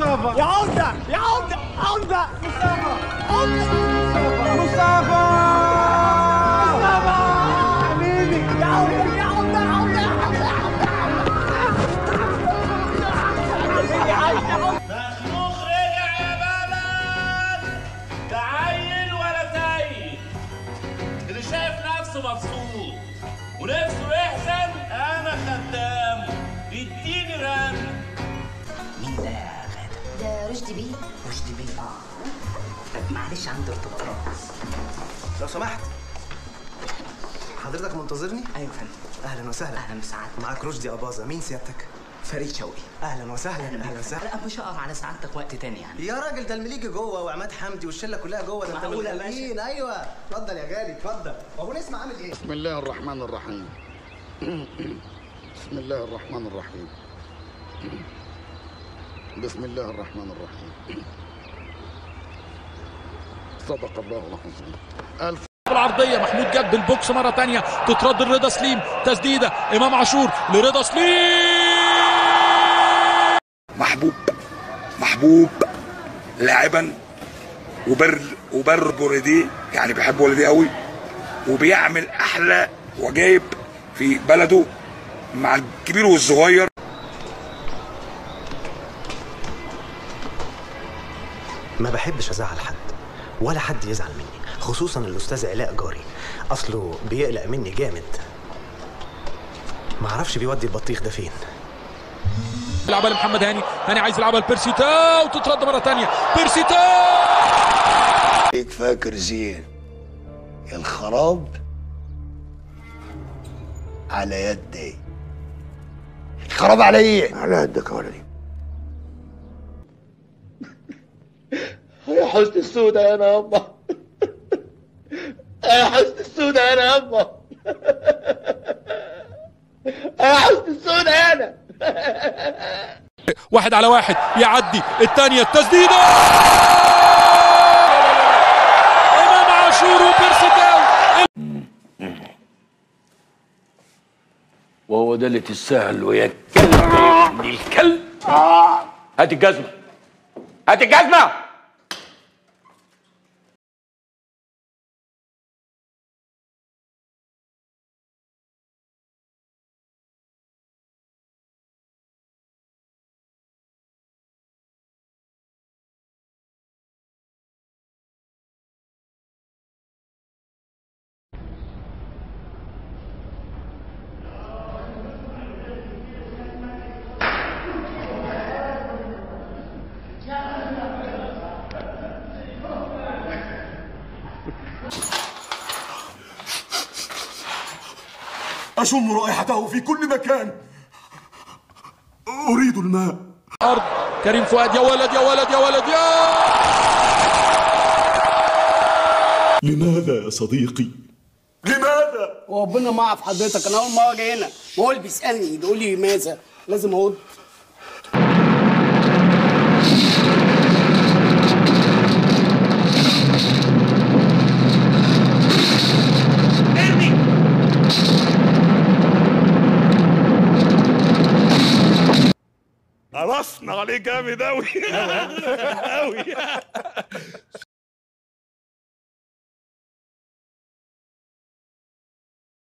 مصطفى. يا عمده يا عمده عمده مصطفى. عمده مصطفى. مصطفى حبيبي يا عمده يا عمده عمده مخلوق رجع يا بلد، ده عيل ولا تايه، اللي شايف نفسه مبسوط ونفسه يحزن انا خدامه يديني رن. مين ده يا غادة؟ ده رشدي بيه. رشدي بيه. طب معلش عنده ارتباطات. لو سمحت، حضرتك منتظرني؟ ايوه يا فندم. اهلا وسهلا. اهلا بسعادتك. معاك رشدي أباظة. مين سيادتك؟ فريد شوقي. اهلا وسهلا. اهلا وسهلا. لا مش هقف على سعادتك وقت تاني يعني. يا راجل ده المليجي جوه وعماد حمدي والشله كلها جوه. ده انت معقولة يا مين؟ ايوه اتفضل يا غالي اتفضل. ابو نسمة عامل ايه؟ بسم الله الرحمن الرحيم. بسم الله الرحمن الرحيم. بسم الله الرحمن الرحيم. صدق الله العظيم. ألف العرضية. محمود جاب بالبوكس مرة تانية، تترد لرضا سليم، تسديدة إمام عاشور لرضا سليم. محبوب لاعبا وبر بورديه، يعني بيحب والديه قوي وبيعمل احلى وجايب في بلده مع الكبير والصغير. ما بحبش ازعل حد ولا حد يزعل مني، خصوصا الاستاذ علاء جاري، اصله بيقلق مني جامد. ما اعرفش بيودي البطيخ ده فين. يلعبها لمحمد هاني، هاني عايز يلعبها لبيرسي تاو، وتترد مرة تانية بيرسي تاو. بقيت فاكر زين الخراب على يدي. الخراب على ايه؟ على يدك يا ولدي. يا حسن السودة انا يابا، يا حسن السودة انا يابا، يا حسن السودة انا. 1 على 1 يعدي الثانية، التسديدة إمام عاشور وبيرسي تاو. وهو ده اللي تستاهل ويا الكلب يا ابن الكلب. هات الجزمة، هات الجزمة. أشم رائحته في كل مكان. أريد الماء. أرض كريم فؤاد، يا ولد يا ولد يا ولد يا. لماذا يا صديقي؟ لماذا؟ وربنا ما اعرف حضرتك، انا اول مره جاي هنا وهو اللي بيسالني بيقول لي لماذا، لازم ارد. قرصنا عليه جامد أوي أوي.